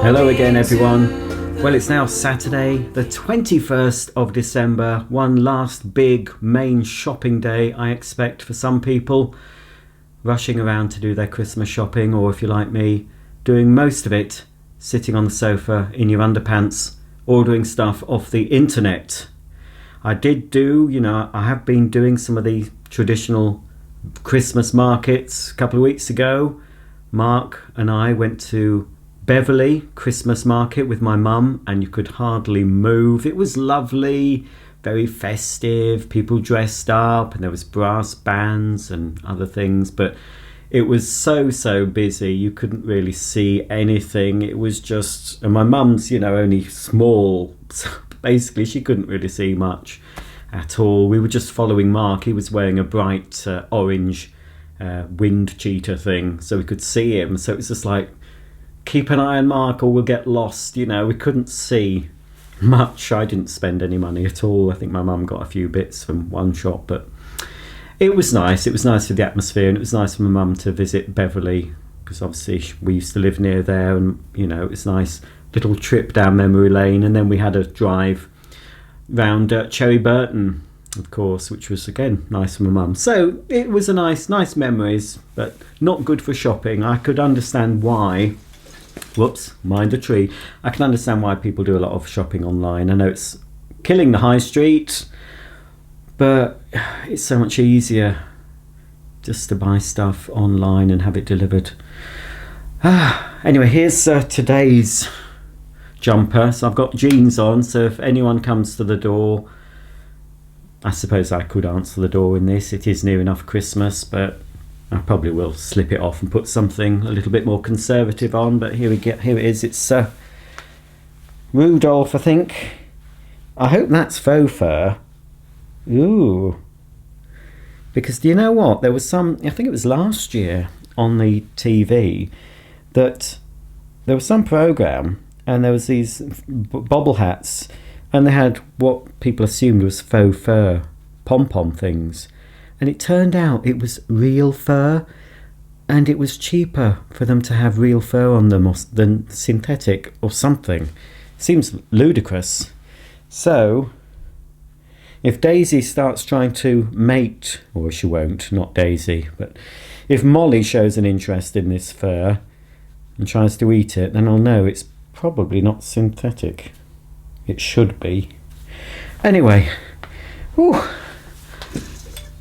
Hello again, everyone. Well, it's now Saturday, the 21st of December, one last big main shopping day, I expect, for some people, rushing around to do their Christmas shopping, or if you're like me, doing most of it sitting on the sofa in your underpants, ordering stuff off the internet. I have been doing some of the traditional Christmas markets. A couple of weeks ago, Mark and I went to Beverley Christmas market with my mum, and you could hardly move. It was lovely, very festive, people dressed up, and there was brass bands and other things, but it was so busy you couldn't really see anything. It was just, and my mum's only small, so basically she couldn't really see much at all. We were just following Mark. He was wearing a bright orange wind cheater thing, so we could see him. So it was just like, keep an eye on Mark or we'll get lost. We couldn't see much. I didn't spend any money at all. I think my mum got a few bits from one shop, but it was nice. It was nice for the atmosphere, and it was nice for my mum to visit Beverley, because obviously we used to live near there, and it was a nice little trip down memory lane. And then we had a drive round Cherry Burton, of course, which was again nice for my mum. So it was a nice memories, but not good for shopping. I could understand why. Whoops, mind the tree. I can understand why people do a lot of shopping online. I know it's killing the high street, but it's so much easier just to buy stuff online and have it delivered. Anyway, here's today's jumper. So I've got jeans on, so if anyone comes to the door, I suppose I could answer the door in this. It is near enough Christmas, but I probably will slip it off and put something a little bit more conservative on. But here it is. It's Rudolph, I think. I hope that's faux fur. Ooh. Because do you know what? There was I think it was last year on the TV, that there was some program and there was these bobble hats, and they had what people assumed was faux fur pom-pom things. And it turned out it was real fur, and it was cheaper for them to have real fur on them than synthetic or something. Seems ludicrous. So, if Daisy starts trying to mate, or she won't, not Daisy, but if Molly shows an interest in this fur and tries to eat it, then I'll know it's probably not synthetic. It should be. Anyway,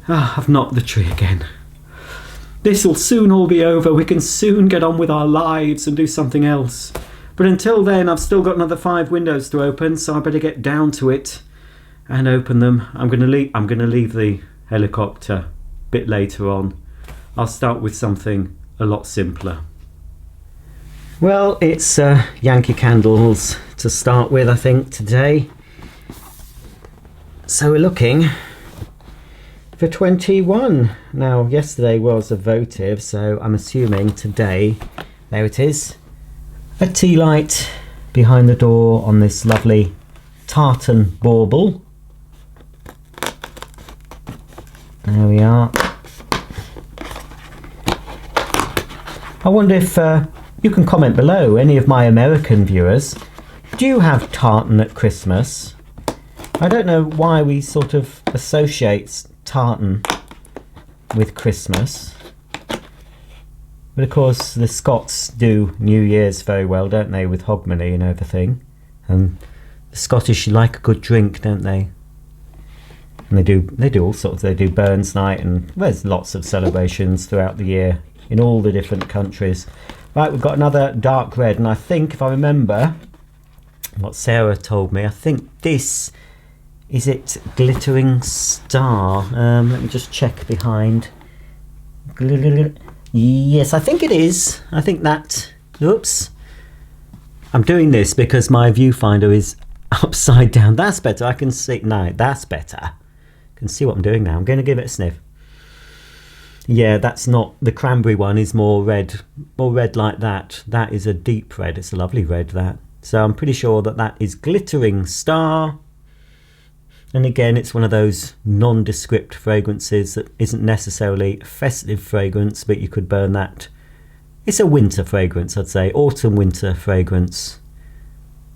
I've knocked the tree again. This will soon all be over. We can soon get on with our lives and do something else. But until then, I've still got another 5 windows to open, so I better get down to it and open them. I'm going to leave the helicopter a bit later on. I'll start with something a lot simpler. Well, it's Yankee Candles to start with, I think, today. So we're looking for 21. Now, yesterday was a votive, so I'm assuming today, there it is, a tea light behind the door on this lovely tartan bauble. There we are. I wonder if you can comment below, any of my American viewers, do you have tartan at Christmas? I don't know why we sort of associate tartan with Christmas, but of course the Scots do New Year's very well, don't they, with hogmanay and everything. And the Scottish like a good drink, don't they? And they do all sorts. They do Burns Night, and there's lots of celebrations throughout the year in all the different countries. Right, we've got another dark red, and I think, if I remember what Sarah told me, I think this is it, Glittering Star. Let me just check behind. Yes, I think it is. I think that. Oops. I'm doing this because my viewfinder is upside down. That's better. I can see. No, that's better. I can see what I'm doing now. I'm going to give it a sniff. Yeah, that's not. The cranberry one is more red like that. That is a deep red. It's a lovely red, that. So I'm pretty sure that is Glittering Star. And again, it's one of those nondescript fragrances that isn't necessarily a festive fragrance, but you could burn that It's a winter fragrance, I'd say, autumn-winter fragrance.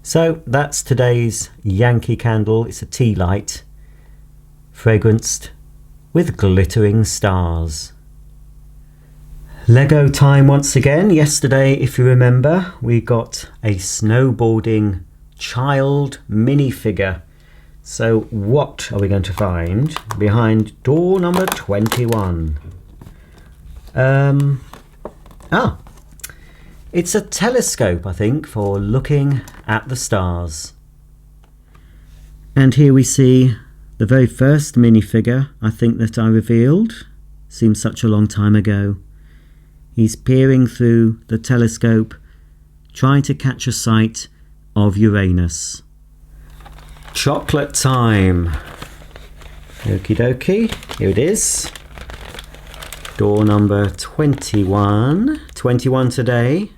So that's today's Yankee Candle. It's a tea light, fragranced with glittering stars. Lego time once again. Yesterday, if you remember, we got a snowboarding child minifigure. So what are we going to find behind door number 21? It's a telescope, I think, for looking at the stars. And here we see the very first minifigure, I think, that I revealed. Seems such a long time ago. He's peering through the telescope, trying to catch a sight of Uranus. Chocolate time. Okie dokie, here it is. Door number 21. 21 today.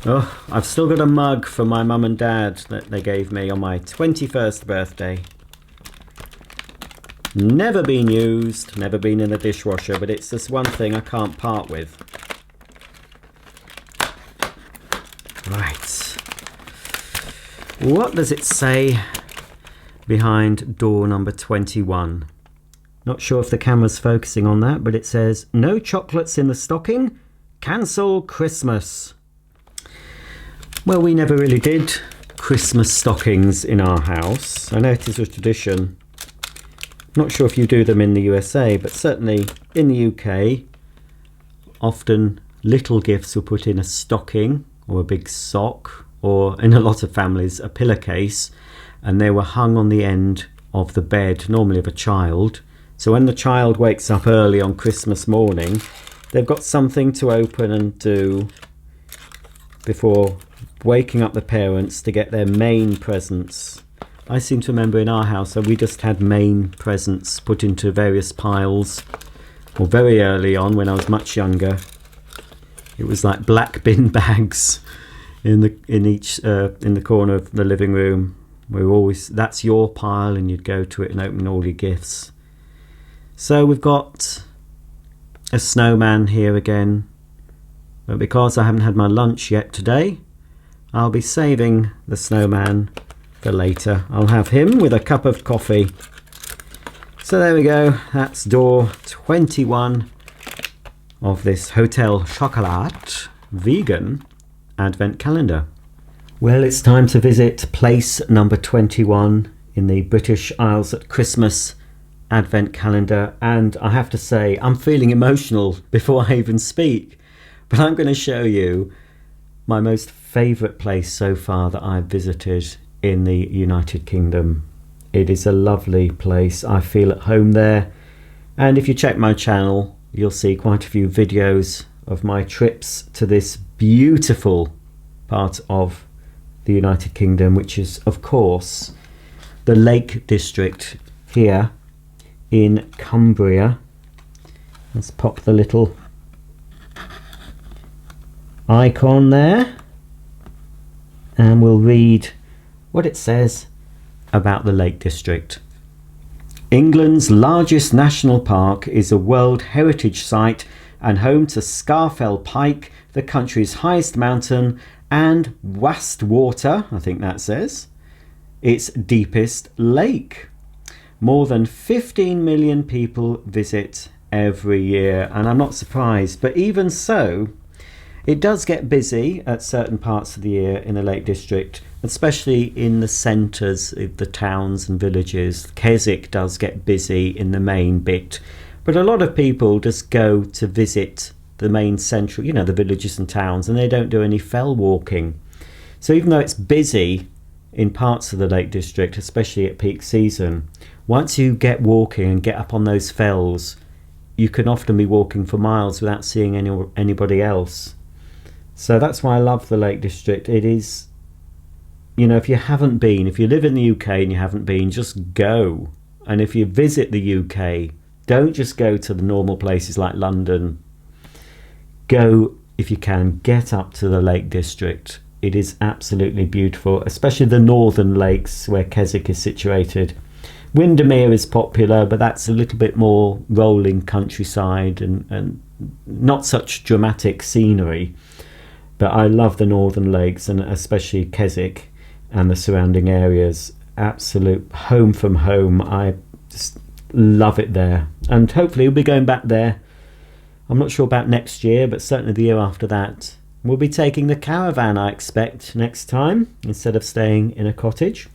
Oh, I've still got a mug from my mum and dad that they gave me on my 21st birthday. Never been used, never been in the dishwasher, but it's just one thing I can't part with. Right. What does it say behind door number 21? Not sure if the camera's focusing on that, but it says, "No chocolates in the stocking, cancel Christmas." Well, we never really did Christmas stockings in our house. I know it is a tradition. Not sure if you do them in the USA, but certainly in the UK, often little gifts were put in a stocking or a big sock, or in a lot of families, a pillowcase, and they were hung on the end of the bed, normally of a child. So when the child wakes up early on Christmas morning, they've got something to open and do before waking up the parents to get their main presents. I seem to remember in our house that we just had main presents put into various piles, or very early on when I was much younger. It was like black bin bags in the corner of the living room. We were always, that's your pile, and you'd go to it and open all your gifts. So we've got a snowman here again, but because I haven't had my lunch yet today, I'll be saving the snowman for later. I'll have him with a cup of coffee. So there we go, that's door 21 of this Hotel Chocolat vegan advent calendar. Well, it's time to visit place number 21 in the British Isles at Christmas advent calendar, and I have to say I'm feeling emotional before I even speak, but I'm going to show you my most favourite place so far that I've visited in the United Kingdom. It is a lovely place. I feel at home there, and if you check my channel you'll see quite a few videos of my trips to this beautiful part of the United Kingdom, which is of course the Lake District here in Cumbria. Let's pop the little icon there and we'll read what it says about the Lake District. England's largest national park is a World Heritage Site and home to Scafell Pike, the country's highest mountain, and Wastwater, I think that says, its deepest lake. More than 15 million people visit every year, and I'm not surprised, but even so, it does get busy at certain parts of the year in the Lake District, especially in the centres of the towns and villages. Keswick does get busy in the main bit, but a lot of people just go to visit the main central, you know, the villages and towns, and they don't do any fell walking. So even though it's busy in parts of the Lake District, especially at peak season, once you get walking and get up on those fells, you can often be walking for miles without seeing anybody else. So that's why I love the Lake District. It is, you know, if you haven't been, if you live in the UK and you haven't been, just go. And if you visit the UK, don't just go to the normal places like London. Go, if you can, get up to the Lake District. It is absolutely beautiful, especially the northern lakes where Keswick is situated. Windermere is popular, but that's a little bit more rolling countryside, and not such dramatic scenery, but I love the Northern Lakes, and especially Keswick and the surrounding areas. Absolute home from home. I just love it there, and hopefully we'll be going back there. I'm not sure about next year, but certainly the year after that. We'll be taking the caravan, I expect, next time, instead of staying in a cottage.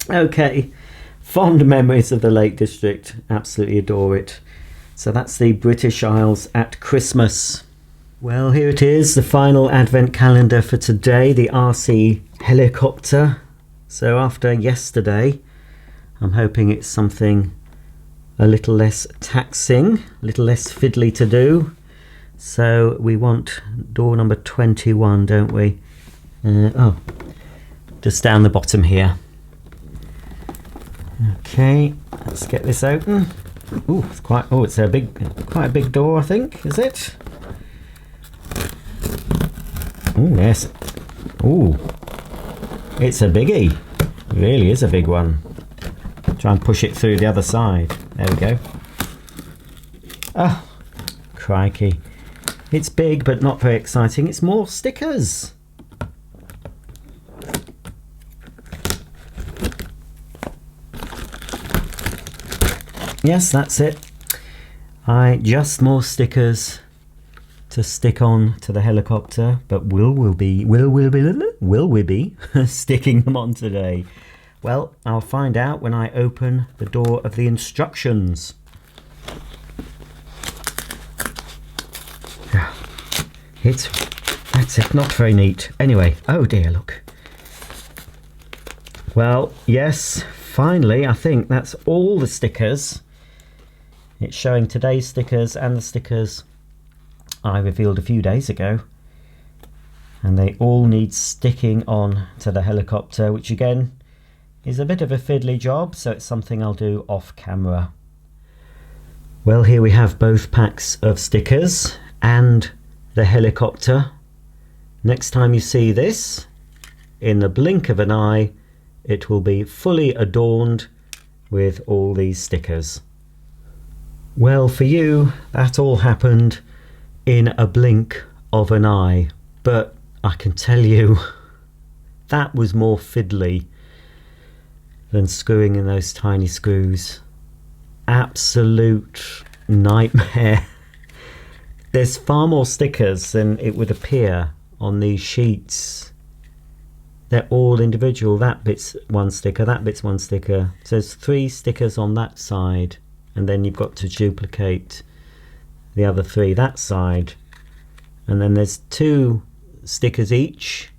Okay, fond memories of the Lake District. Absolutely adore it. So that's the British Isles at Christmas. Well, here it is, the final advent calendar for today, the RC helicopter. So after yesterday, I'm hoping it's something a little less taxing, a little less fiddly to do. So we want door number 21, don't we? Just down the bottom here. Okay, let's get this open. Ooh, it's quite a big door, I think, is it? Oh yes. Ooh, it's a biggie. It really is a big one. Try and push it through the other side. There we go. Oh, crikey. It's big, but not very exciting. It's more stickers. Yes, that's it. Just more stickers to stick on to the helicopter, but will we be sticking them on today? Well, I'll find out when I open the door of the instructions. That's it, not very neat. Anyway, oh dear, look. Well, yes, finally, I think that's all the stickers. It's showing today's stickers and the stickers I revealed a few days ago. And they all need sticking on to the helicopter, which again is a bit of a fiddly job, so it's something I'll do off camera. Well, here we have both packs of stickers and the helicopter. Next time you see this, in the blink of an eye, it will be fully adorned with all these stickers. Well, for you, that all happened in a blink of an eye, but I can tell you that was more fiddly than screwing in those tiny screws. Absolute nightmare. There's far more stickers than it would appear on these sheets. They're all individual. That bit's one sticker, that bit's one sticker. So there's 3 stickers on that side, and then you've got to duplicate the other 3 that side. And then there's 2 stickers each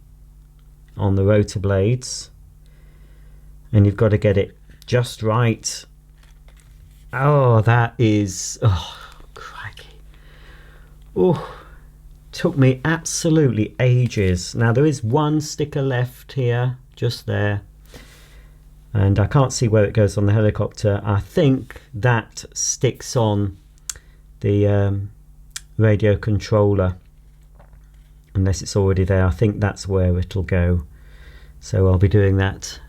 on the rotor blades, and you've got to get it just right. Oh, that is, oh crikey. Oh, took me absolutely ages. Now there is 1 sticker left here, just there, and I can't see where it goes on the helicopter. I think that sticks on the radio controller, unless it's already there. I think that's where it'll go, so I'll be doing that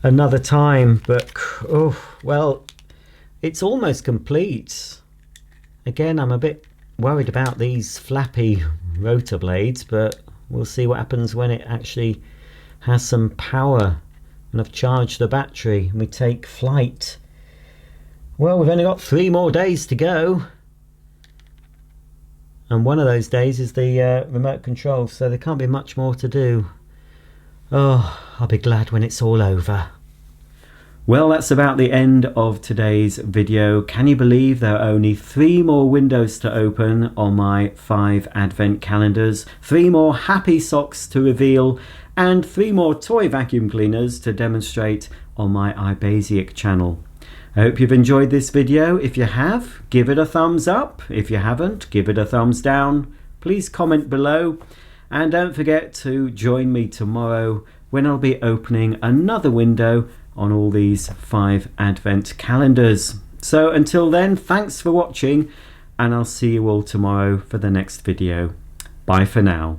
another time. But oh well, it's almost complete. Again, I'm a bit worried about these flappy rotor blades, but we'll see what happens when it actually has some power and I've charged the battery and we take flight. Well, we've only got 3 more days to go, and one of those days is the remote control, so there can't be much more to do. Oh, I'll be glad when it's all over. Well, that's about the end of today's video. Can you believe there are only 3 more windows to open on my 5 advent calendars, 3 more happy socks to reveal, and 3 more toy vacuum cleaners to demonstrate on my iBasic channel. I hope you've enjoyed this video. If you have, give it a thumbs up. If you haven't, give it a thumbs down. Please comment below, and don't forget to join me tomorrow when I'll be opening another window on all these 5 advent calendars. So until then, thanks for watching, and I'll see you all tomorrow for the next video. Bye for now.